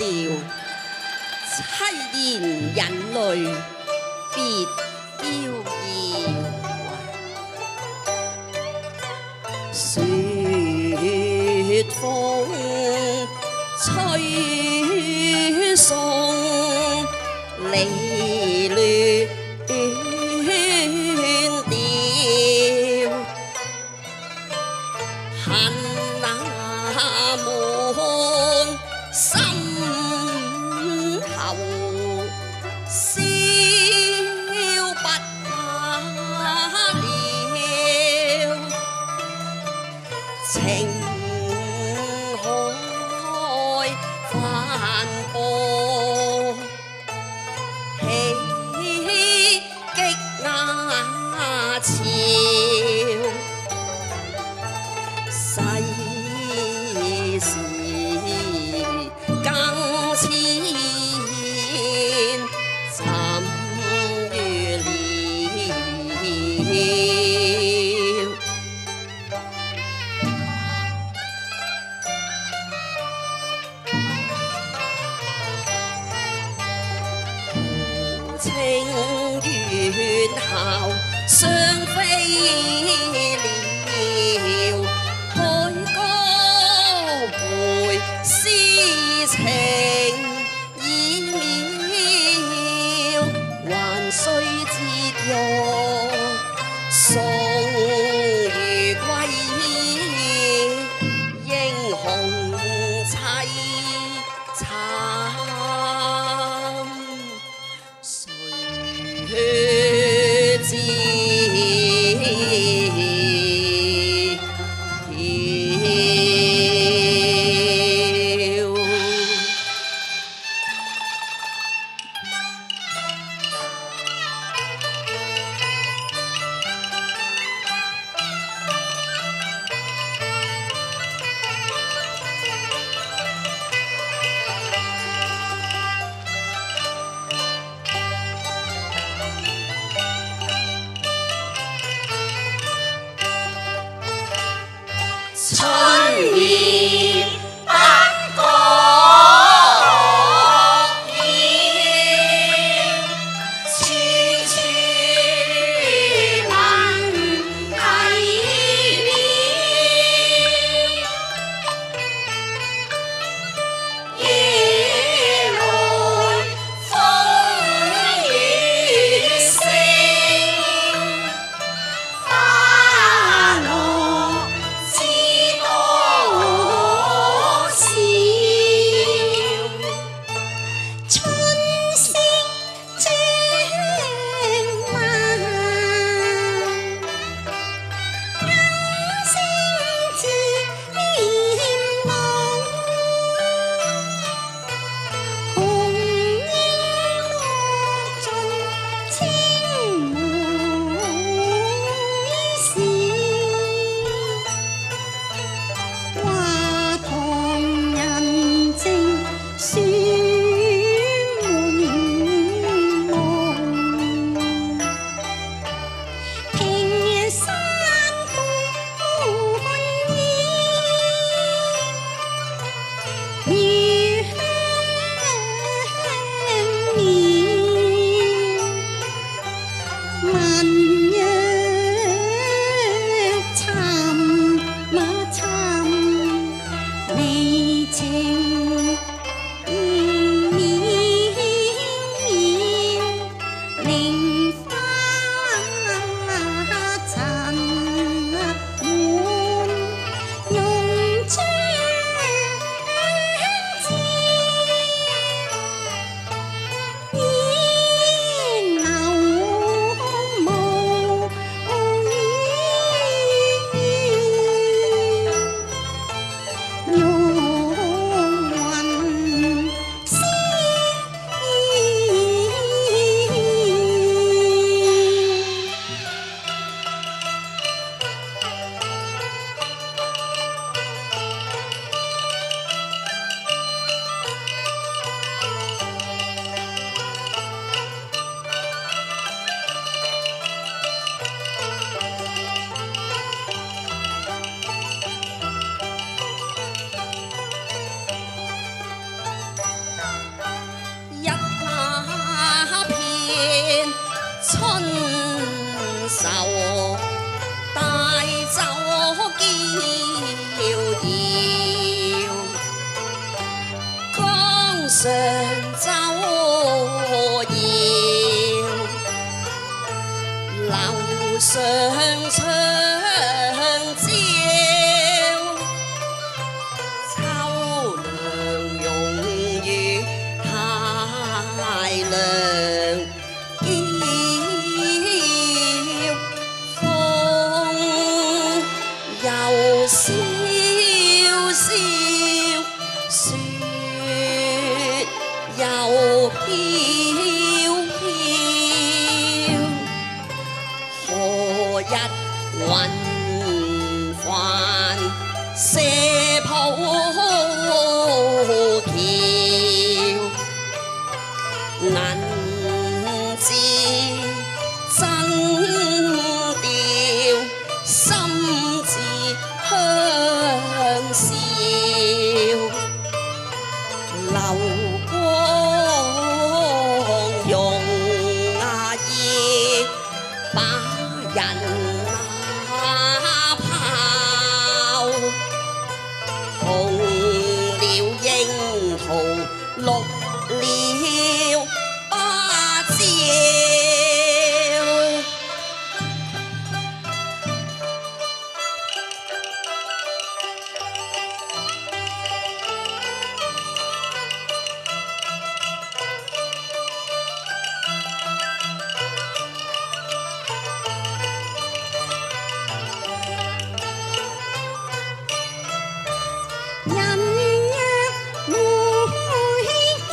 調，凄然引淚別飄搖。雪風吹送離亂調，恨那滿心頭，燒不下了。情海翻波，喜激壓潮，世事更遷，怎預料？情願後雙飛了，海歌回詩情已渺，還須折欲送如歸依，英雄凄慘。誰知春燕不覺厭，處處聞啼鳥，夜來風雨聲，花落知多少。春色將晚，金星自臉露，紅英落盡青梅時，話堂人靜，雪春愁，大酒叫搖，江上舟搖，樓上長照，秋涼用雨太涼叫，風又蕭蕭，雪又飄飄，何日雲帆射浦橋，銀字真調，心字香笑，流光容夜，把人拋，紅了櫻桃，綠了芭蕉。人若會見，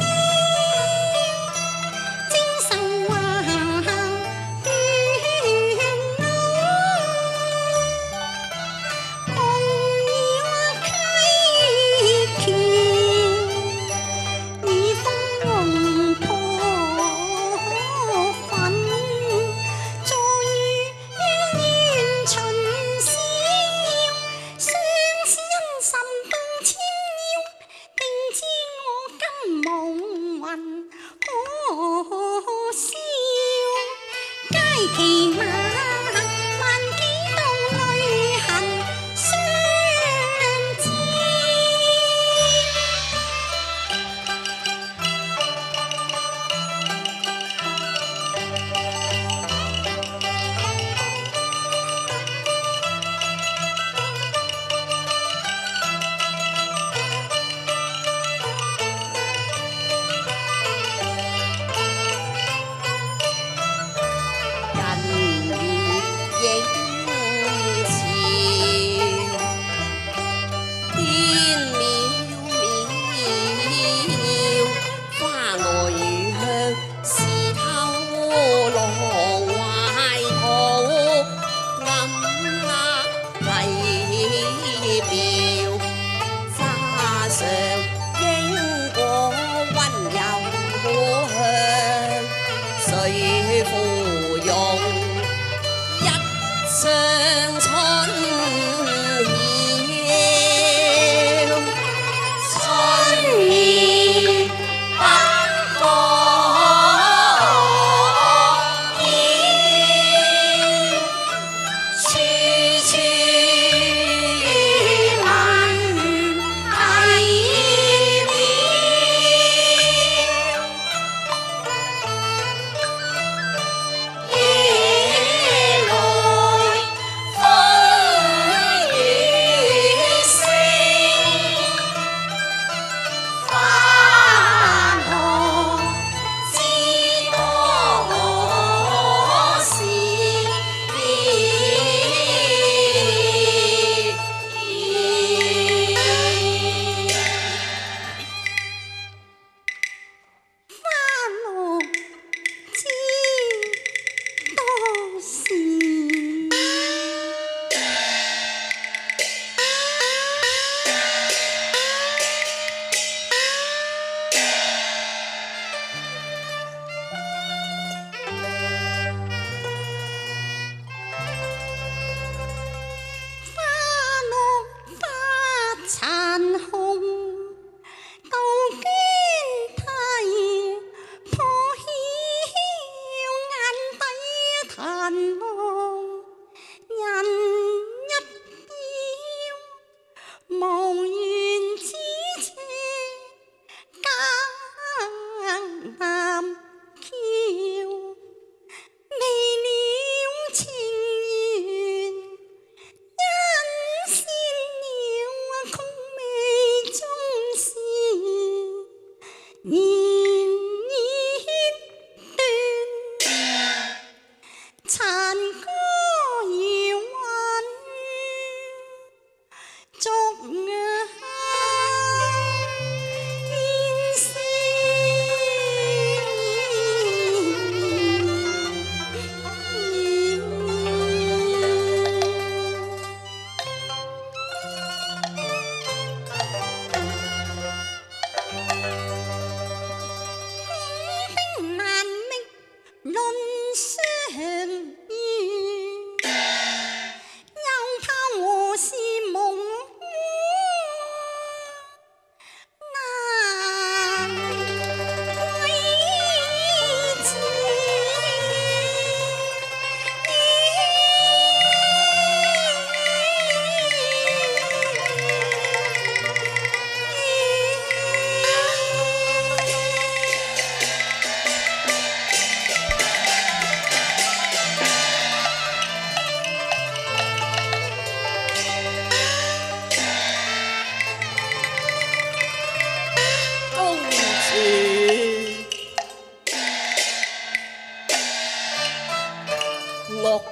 精神華斷路，共了溪橋，與風破粉，再遇願巡視，相思因甚共千邀，定知我今無魂可消。佳期晚，萬幾道淚痕相照。人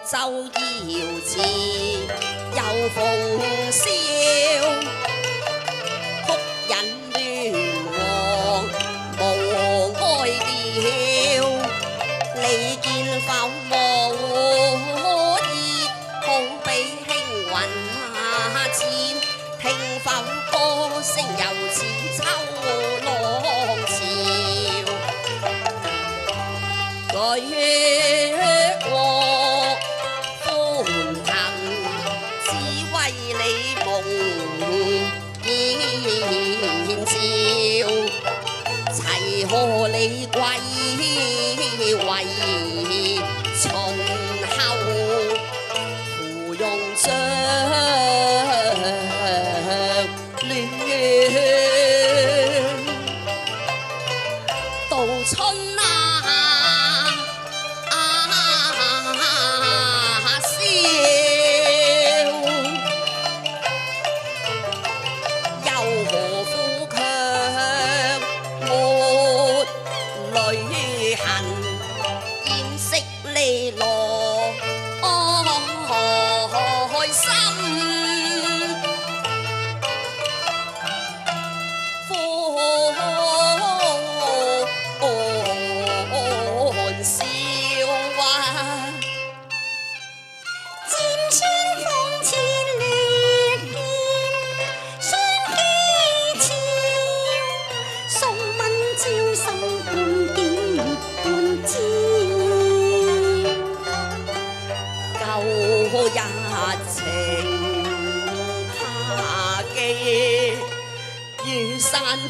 奏瑤字又鳳簫，曲引亂黃無哀調。你見否無意，好比輕雲漸，聽否歌聲又似秋浪潮。舉國歡騰，只為你夢見照，齊賀你歸為從後，芙蓉將亂到春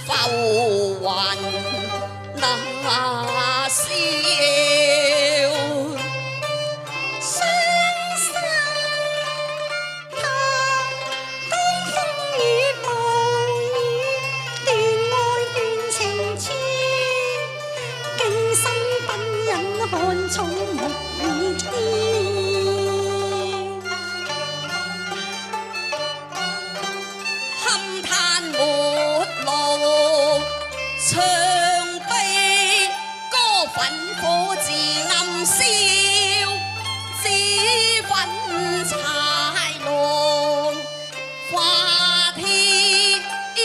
浮雲那笑，傷心他江風雨暴雨，斷愛斷情處，驚心不忍看草木已天。唱悲歌粉火自暗燒，脂粉柴浪化天機。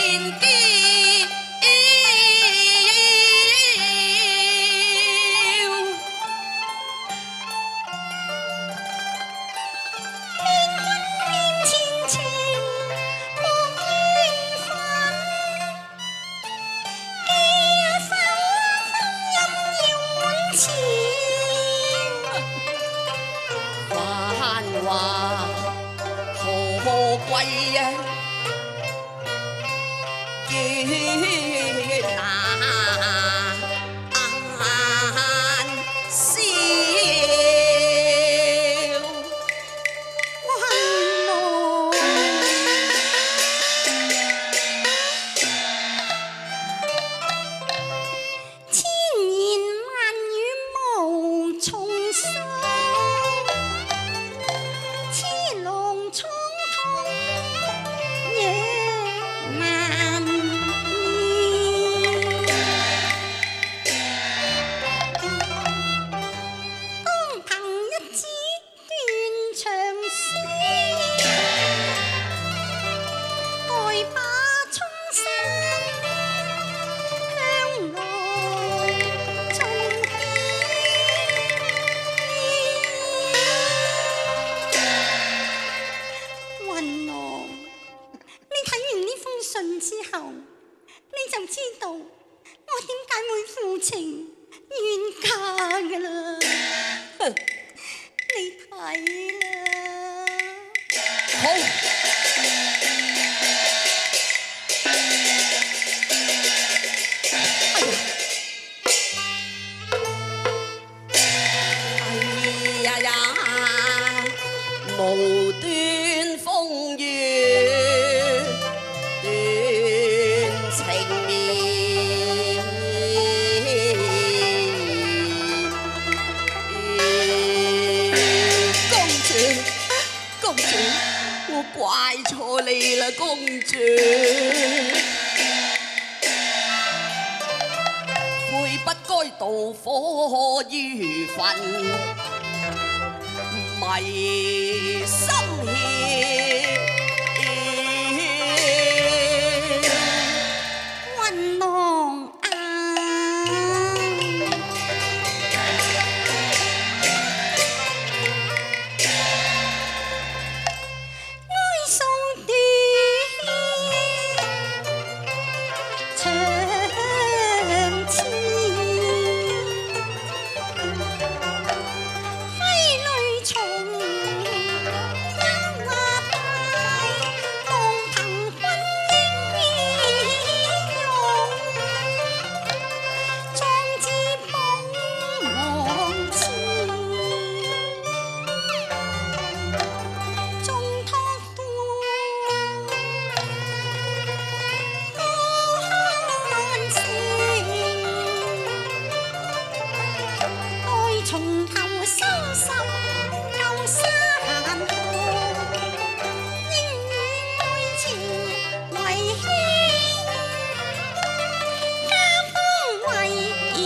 面君面前情莫怨憤，繁華何貴啊，見難消。之後，你就知道我點解會負情願嫁㗎啦。你睇啦。好。哎呀呀，無端風雨斷情面，公主，我怪錯你啦，公主。悔不該蹈火於焚，迷心血。雲浪啊，哀送斷長刺，揮淚從陰華帶，望憑君英勇，壯志保王前，縱託付乾城，待從頭收拾舊山河，應與愛情為牽，家風為依，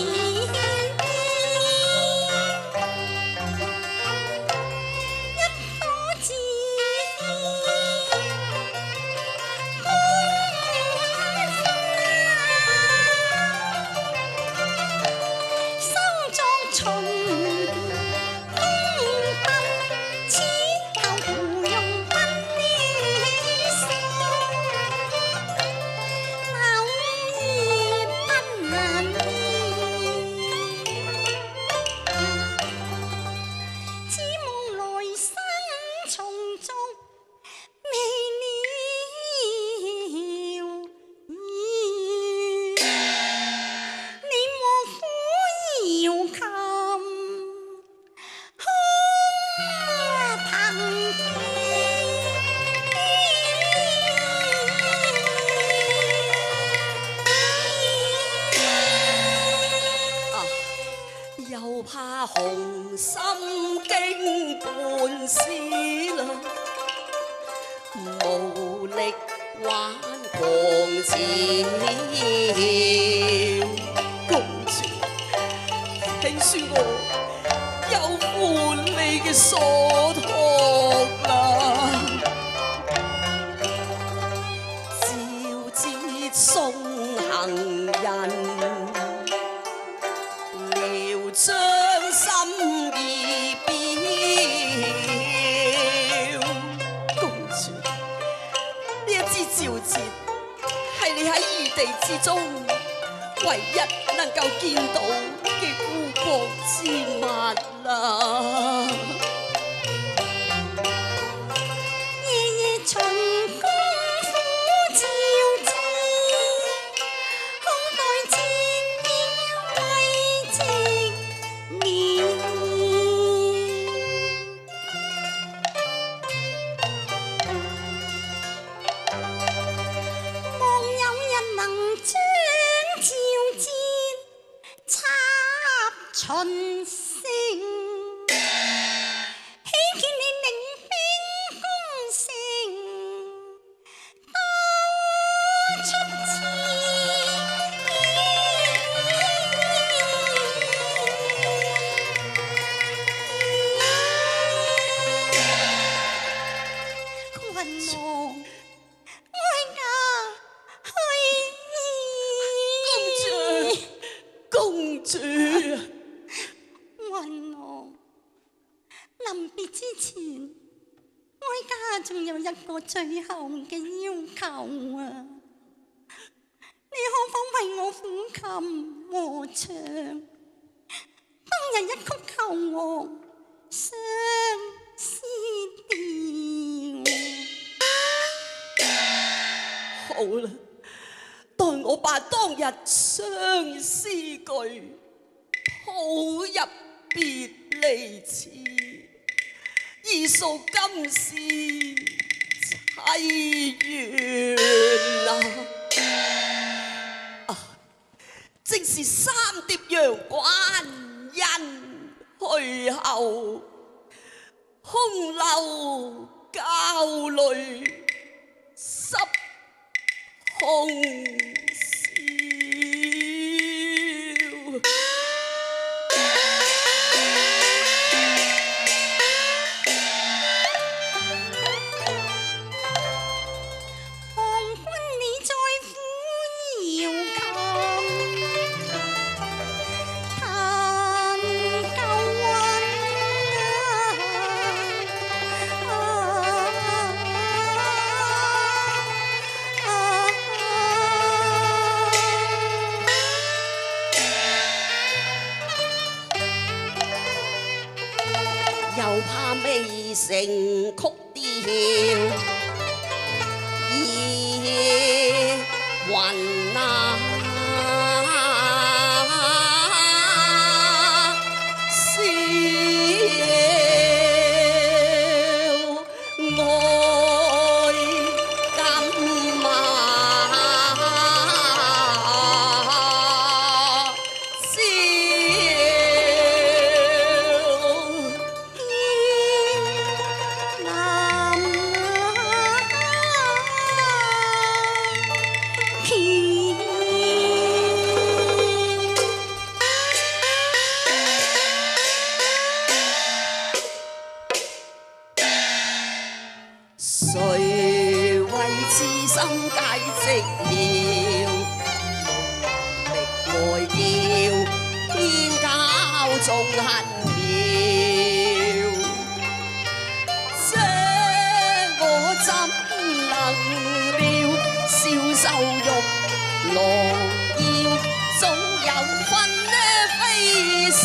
一顆字收作從東奔，此後胡用奔呢柳葉不能眠，只望來生重續未了緣，你莫苦搖琴空憑啊，又怕紅心經半絲啦，無力挽狂潮。公主，聽說我有負你嘅所託啦，照知送行人，聊將心意表。公主，呢一支召節係你喺異地之中唯一能夠見到嘅孤國之物啦。夜夜從公府召至，空待千邀慰夕眠。望有人能將召節插秦城，喜見你領兵攻城，多出chiến。雲浪愛嫁去。公主，雲浪，臨別之前，哀家仲有一個最後嘅要求啊！你可否為我撫琴和唱？當日一曲求和相思調。好啦，待我把當日相思句譜入別離詞，以訴今世凄怨啊！正是三疊陽關人去後，空留交淚濕空笑。怕未成曲調，夜雲啊，笑愛今晚，笑天南天。誰為痴心解寂寥，無力愛叫天交縱恨了。這我怎能料，消瘦肉羅腰，總有分呢非笑。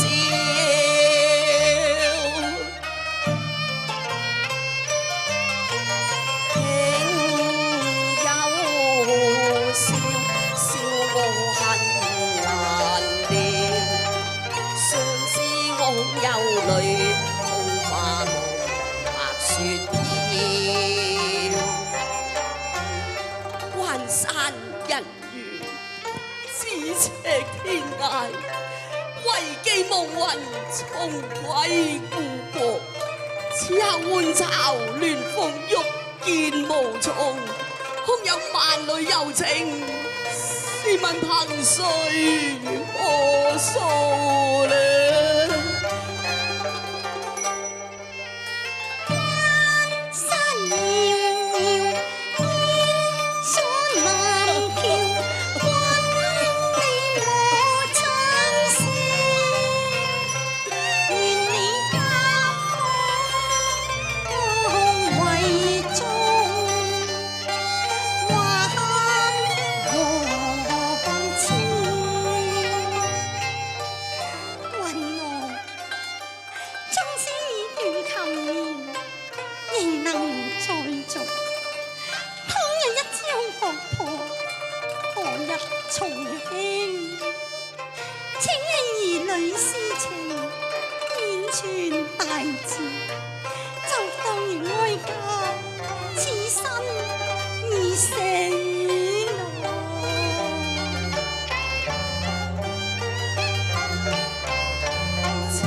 憂慮空花無白雪飄，關山人緣咫尺天涯，為寄夢魂重歸故國。此刻換巢亂鳳欲見無從，空有萬里柔情，試問憑誰可訴呢？重慶，請你兒女私情，言傳大字，就當然哀家此生已死咯。情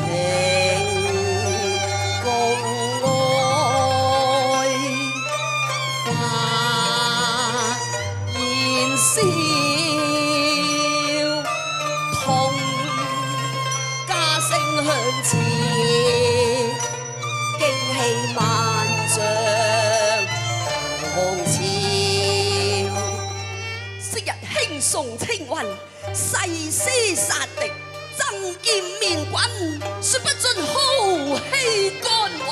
共愛化燃燒。向前，驚氣萬丈狂潮。昔日輕送青雲，誓師殺敵，爭劍面滾，說不盡豪氣干雲。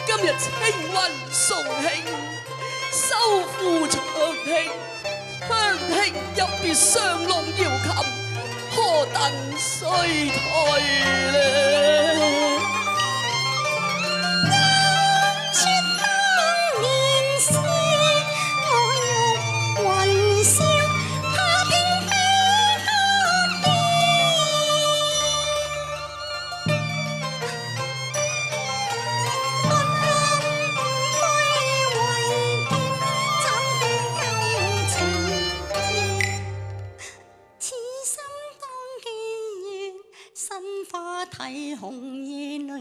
今日青雲送慶，收復長慶，香慶入別上龍搖琴。何等衰退呢？說當年事，我欲雲霄，怕偏非黑天。不非為見，怎見舊情？此心當記月，新花體紅葉女。